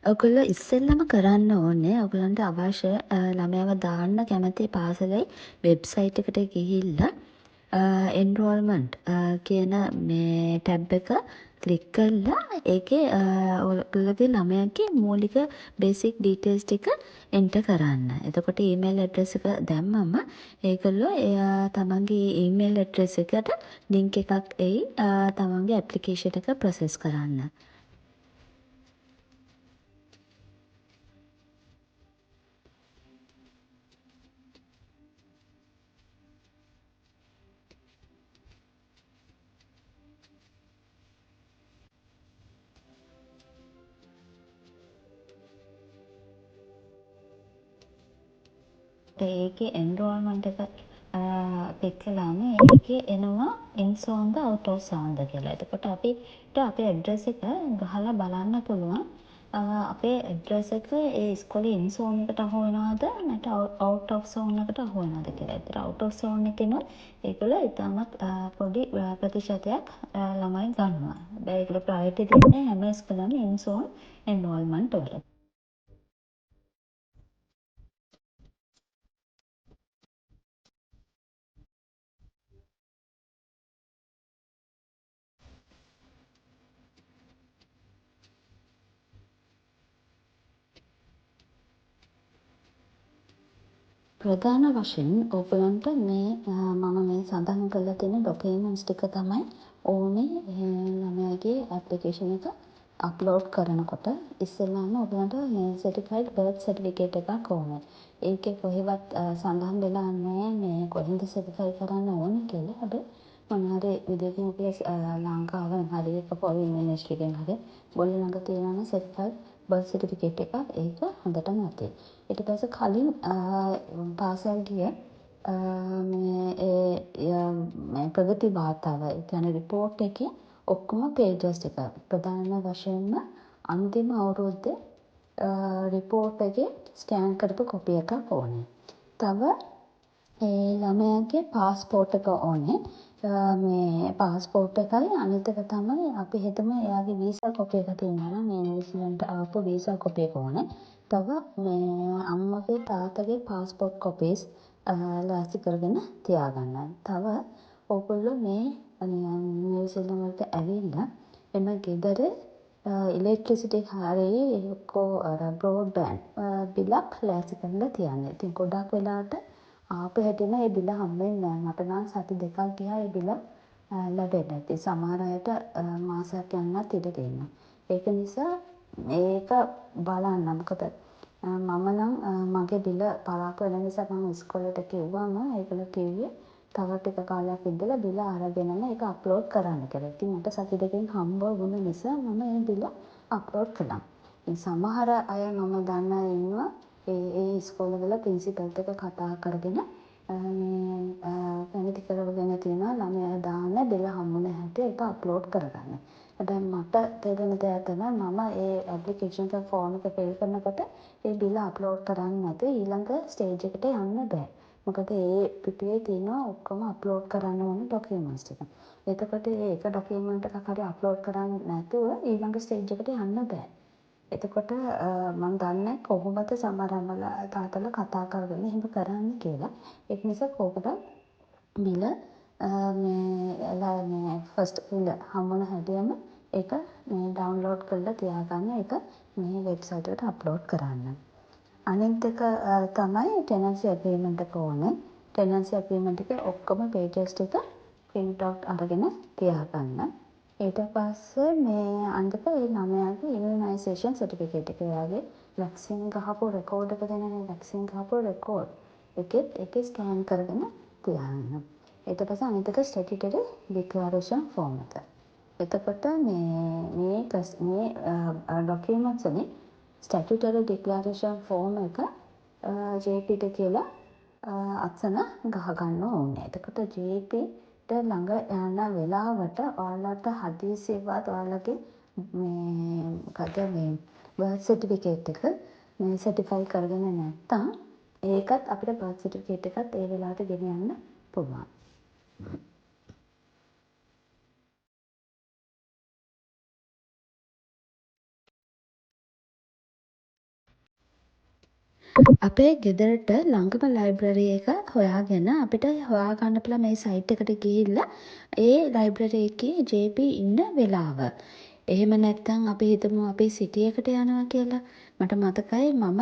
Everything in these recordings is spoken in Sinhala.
ඔයගොල්ලෝ ඉස්සෙල්ලම කරන්න ඕනේ ඔයගලන්ට අවශ්‍ය ළමයාව දාන්න කැමති පාසලේ වෙබ්සයිට් එකට ගිහිල්ලා එන්රෝල්මන්ට් කියන මේ ටැබ් එක ක්ලික් කරලා ඒකේ ඔයගොල්ලෝගේ ළමයාගේ මූලික බේසික් ඩීටේල්ස් ටික එන්ටර් කරන්න. එතකොට ඊමේල් ඇඩ්‍රස් එක දැම්මම ඒගොල්ලෝ තමන්ගේ ඊමේල් ඇඩ්‍රස් එකට ලින්ක් එකක් එයි තමන්ගේ ඇප්ලිකේෂන් එක ප්‍රොසෙස් කරන්න. ඒකේ එන්රෝල්මන්ට් එක ක්ලික් කළාම ඒකේ එනවා ඉන් සෝන්ද අවුට් ඔෆ් සෝන්ද කියලා. එතකොට අපිට අපේ ඇඩ්‍රස් එක ගහලා බලන්න පුළුවන්. අපේ ඇඩ්‍රස් එක ඒ ඉස්කෝලේ ඉන් සෝන් එකට අහු වෙනවද නැත්නම් අවුට් ඔෆ් සෝන් එකට අහු වෙනවද කියලා. ඒතර අවුට් ඔෆ් සෝන් එකෙනුත් ඒගොල්ලෝ ඉතාමත් පොඩි ප්‍රතිශතයක් ළමයි ගන්නවා. හැබැයි ඒගොල්ලෝ ප්‍රයොරිටි දෙන්නේ හැම ඉස්කෝලේම ඉන් සෝන් එන්රෝල්මන්ට් වලට. ප්‍රධාන වශයෙන් ඔයගලන්ට මේ මම මේ සඳහන් කරලා තියෙන ඩොකියුමන්ට්ස් ටික තමයි ඕනේ ළමයාගේ ඇප්ලිකේෂන් එක අප්ලෝඩ් කරනකොට. ඉස්සෙල්ලාම ඔයගලන්ට මේ සර්ටිෆයිඩ් බර්ත් සර්ටිෆිකේට් එකක් ඕනේ. ඒකේ කොහෙවත් සඳහන් වෙලා නැහැ මේ කොහෙන්ද සර්ටිෆයි කරන්න ඕනේ කියලා. හැබැයි මොනවා හරි විදේකින් ලංකාවෙන් හරි එක ෆොරින් මිනිස්ට්‍රි එකෙන් හරි ඔයගොල්ලෝ ළඟ තියෙනවා නම් සර්ටිෆයිඩ් බර්ත් සර්ටිෆිකේට් එකක් ඒක හොඳටම ඇති. ඊට පස්සේ කලින් පාසල් ගිය මේ ප්‍රගති වාර්තාව ඒ කියන්නේ රිපෝට් එකේ ඔක්කොම පේජස් ටික ප්‍රධාන වශයෙන්ම අන්තිම අවුරුද්දේ රිපෝට් එකේ ස්කෑන් කරපු කොපි එකක් ඕනේ. තව ඒ ළමයාගේ පාස්පෝර්ට් එක ඕනේ. මේ පාස්පෝර්ට් එකයි අනිත් එක තමයි අපි හිතමු එයාගේ වීසා කොපි එක තියෙනවා නම් මේ නිව්සීලන්ත ආපු වීසා කොපි එක ඕනේ. තව මේ අම්මගේ තාත්තගේ පාස්පෝර්ට් කොපීස් ලෑස්ති කරගෙන තියාගන්න. තව ඕගොල්ලෝ මේ නිව්සීලන්ත වලට ඇවිල්ලා එම ගෙදර ඉලෙක්ට්‍රිසිටි හරි එක්කෝ අර බ්‍රෝඩ්බෑන්ඩ් බිලක් ලෑස්ති කරලා තියන්න. ඉතින් ගොඩක් වෙලාවට ආපු හැටිම ඒ බිල හම්බෙන්නේ නැහැ. මට නම් සති දෙකක් ගියා ඒ බිල ලැබෙන්න. ඉතින් සමහර අයට මාසයක් යන්නත් ඉඩ තියෙනවා. ඒක නිසා මේක බලන්න. මොකද මම නම් මගේ බිල පරාක්කු වෙන නිසා මම ඉස්කෝලේට කිව්වම ඒගොල්ලෝ කිව්වේ තව ටික කාලයක් ඉඳලා බිල අරගෙනම ඒක අප්ලෝඩ් කරන්න කියලා. ඉතින් මට සති දෙකකින් හම්බ වුණ නිසා මම ඒ බිල අප්ලෝඩ් කළා. ඉතින් සමහර අය මම දන්න අය ඉන්නවා ඒ ඉස්කෝලවල ප්‍රින්සිපල්ට එක කතා කරගෙන පැමිණිලි කරගෙන තියෙනවා ළමයා දාන්න බිල හම්බුන හැටි ඒක අප්ලෝඩ් කරගන්න. හැබැයි මට තේරෙන දෙයක් තමයි මම ඒ ඇප්ලිකේෂන් එක ෆෝම් එක ෆිල් කරනකොට ඒ බිල අප්ලෝඩ් කරන්නේ නැතුව ඊළඟ ස්ටේජ් එකට යන්න බෑ. මොකද ඒ පිටුවේ තියෙනවා ඔක්කොම අප්ලෝඩ් කරන්න ඕන ඩොකියුමන්ට්ස් ටික. එතකොට ඒක ඩොකියුමන්ට් එකක් හරි අප්ලෝඩ් කරන්නේ නැතුව ඊළඟ ස්ටේජ් එකට යන්න බෑ. එතකොට මම දන්නේ කොහොමද සමහර අම්මලා තාත්තලා කතා කරගෙන එහෙම කරන්නේ කියලා. ඒක නිසා කොහොමද බිල මේ ෆස්ට් බිල හම්බුන හැටිම ඒක මේ ඩවුන්ලෝඩ් කරලා තියාගන්න ඒක මේ වෙබ්සයිට් එකට අප්ලෝඩ් කරන්න. අනිත් එක තමයි ටෙනන්සි ඇග්‍රීමන්ට් එක ඕනේ. ටෙනන්සි ඇග්‍රීමන්ට් එකේ ඔක්කොම පේජස් ටික print out අරගෙන තියාගන්න. ඊට පස්සේ මේ අනිත් ඒ ළමයාගේ ඉමුනයිසේෂන් සර්ටිෆිකේට් එක. එයාගේ වැක්සින් ගහපු රෙකෝඩ් එක දෙනනේ වැක්සින් ගහපු රෙකෝඩ් ඒකේ ස්කෑන් කරගෙන තියාගන්න. ඊට පස්සේ අනිත් එක ස්ටැටියුටරි ඩික්ලරේෂන් ෆෝම් එක. එතකොට මේ ඩොකියුමන්ට්ස් වලින් ස්ටැටියුටරි ඩික්ලරේෂන් ෆෝම් එක JPට කියලා අත්සන ගහගන්න ඕනේ. එතකොට JPට ළඟ යන වෙලාවට ඔයාලට හදිසියේවත් ඔයාලගේ මොකද මේ බර්ත් සර්ටිෆිකේට් එක මේ සර්ටිෆයි කරගෙන නැත්තම් ඒකත් අපිට බර්ත් සර්ටිෆිකේට් එකත් ඒ වෙලාවට ගෙනියන්න පුළුවන්. අපේ ගෙදරට ළඟම ලයිබ්‍රරි එක හොයාගෙන අපිට හොයාගන්න පුළුවන් මේ සයිට් එකට ගිහිල්ලා ඒ ලයිබ්‍රරි එකේ ජේ.පී ඉන්න වෙලාව. එහෙම නැත්නම් අපි හිතමු අපි සිටි එකට යනවා කියලා. මට මතකයි මම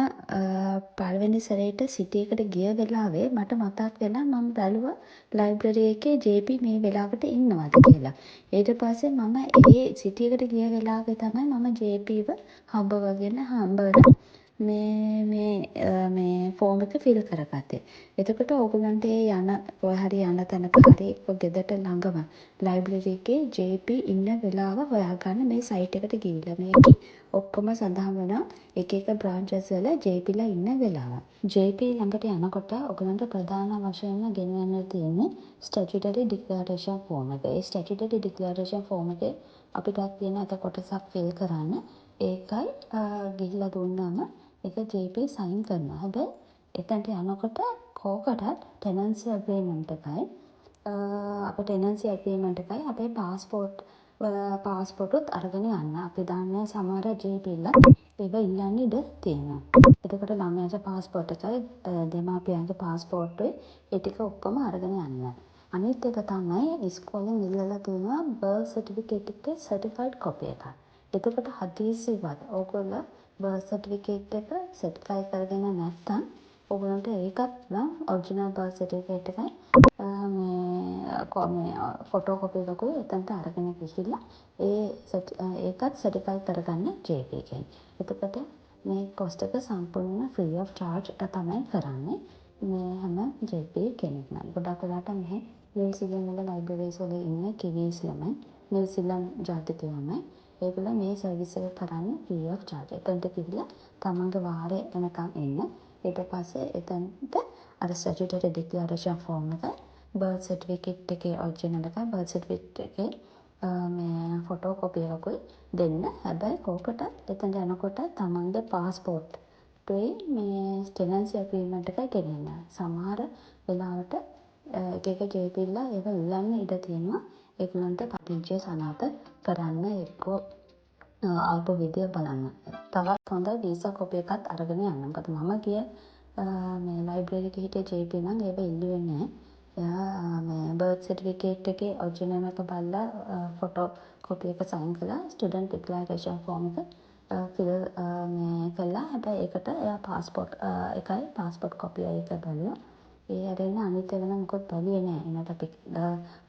පළවෙනි සැරේට සිටි එකට ගිය වෙලාවේ මට මතක් වෙලා මම බැලුවා ලයිබ්‍රරි එකේ ජේ.පී මේ වෙලාවට ඉන්නවද කියලා. ඊට පස්සේ මම ඒ සිටි එකට ගිය වෙලාවේ තමයි මම ජේ.පීව හම්බවලා මේ ෆෝම් එක ෆිල් කරගත්තේ. එතකොට ඕගොල්ලන්ට ඒ යන කොහේ හරි යන තැනක හරි ගෙදරට ළඟම ලයිබ්‍රරි එකේ ජේ.පී ඉන්න වෙලාව හොයාගන්න මේ සයිට් එකට ගිහිල්ලා මේකේ ඔක්කොම සඳහන් වෙනවා එක එක බ්‍රාන්චස් වල ජේ.පීලා ඉන්න වෙලාව. ජේ.පී ළඟට යනකොට ඔයගලන්ට ප්‍රධාන වශයෙන්ම ගෙනයන්න තියෙන්නේ ස්ටැචුටරි ඩික්ලරේෂන් ෆෝම් එක. ඒ ස්ටැචුටරි ඩික්ලරේෂන් ෆෝම් එකේ අපිට තියෙන එක කොටසක් ෆිල් කරන්න. ඒකයි ගිහිල්ලා දුන්නාම ඒක ජේ.පී සයින් කරනවා. හැබැයි එතනට යනකොට කෝකටත් ටෙනන්සි ඇග්‍රීමන්ට් එකයි අපේ ටෙනන්සි ඇග්‍රීමන්ට් එකයි අපේ පාස්පෝර්ටුත් අරගෙන යන්න. අපි දන්නේ සමහර ජේ.පීලා ඒව ඉල්ලන්න ඉඩ තියෙනවා. එතකොට ළමයාගේ පාස්පෝර්ට් එකයි දෙමාපියන්ගේ පාස්පෝර්ට්ුයි ඒ ටික ඔක්කොම අරගෙන යන්න. අනිත් එක තමයි ඉස්කෝලෙන් ඉල්ලලා තියෙනවා බර්ත් සර්ටිෆිකේට් එකේ සර්ටිෆයිඩ් කොපි එකක්. එතකොට හදිසියෙවත් ඕගොල්ලෝ බර්ත් සර්ටිෆිකේට් එක සර්ටිෆයි කරගෙන නැත්නම් ඕගොල්ලන්ට ඒකත් නම් ඔරිජිනල් බර්ත් සර්ටිෆිකේට් එකයි ෆොටෝ කොපි එකකුයි එතනට අරගෙන ගිහිල්ලා ඒකත් සර්ටිෆයි කරගන්න ජේ.පී එකෙන්. එතකොට මේ කොස්ට් එක සම්පූර්ණ ෆ්‍රී ඔෆ් චාර්ජ් තමයි කරන්නේ. මේ හැම ජේ.පී කෙනෙක්ම. ගොඩක් වෙලාවට මෙහි නිව්සීලන්ත වල ලයිබ්‍රරිස් වල ඉන්න කිවීස් ළමයි නිව්සීලන්ත ජාතික ළමයි ඒගොල්ලෝ මේ සර්විස් එක කරන්නේ ෆ්‍රී ඔෆ් චාර්ජ්. එතනට ගිහිල්ලා තමන්ගේ වාරය වෙනකම් එන්න. ඊට පස්සේ එතනට අර ස්ටැචුටරි ඩික්ලරේෂන් ෆෝම් එක බර්ත් සර්ටිෆිකේට් එකේ ඔරිජිනල් එකයි බර්ත් සර්ටිෆිකේට් එකේ මේ ෆොටෝ කොපි එකකුයි දෙන්න. හැබැයි කෝකටත් එතනට යනකොට තමන්ගේ පාස්පෝර්ට්ුයි මේ ටෙනන්සි ඇග්‍රීමන්ට් එකයි ගෙනියන්න. සමහර වෙලාවට එක ජේ.පීලා ඒව ඉල්ලන්න ඉඩ තියෙනවා. ඒගොල්ලන්ට පදිංචිය සනාථ කරන්න එක්කෝ ආපු විදිය බලන්න. තවත් හොඳ වීසා කොපි එකක් අරගෙන යන්න. මොකද මම ගිය මේ ලයිබ්‍රරි එකේ හිටිය ජේ.පී නම් ඒව ඉල්ලුවේ නැහැ. එයා මේ බර්ත් සර්ටිෆිකේට් එකේ ඔරිජිනල් එක බලලා ෆොටෝ කොපි එක සයින් කළා. ස්ටුඩන්ට් ඩික්ලරේෂන් ෆෝම් එක ෆිල් කළා. හැබැයි ඒකට එයා පාස්පෝර්ට් කොපිය ඒක බලුවා. ඒ අරගෙන අනිත් ඒවා නම් මොකවත් බැලුවේ නැහැ. එනට අපි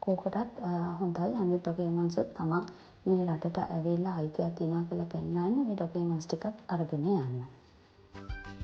කෝකටත් හොඳයි අනිත් ඩොකියුමන්ට්ස් තමන් මේ රටට ඇවිල්ලා අයිතියක් තියෙනවා කියලා පෙන්නන්න මේ ඩොකියුමන්ට්ස් ටිකත් අරගෙන යන්න.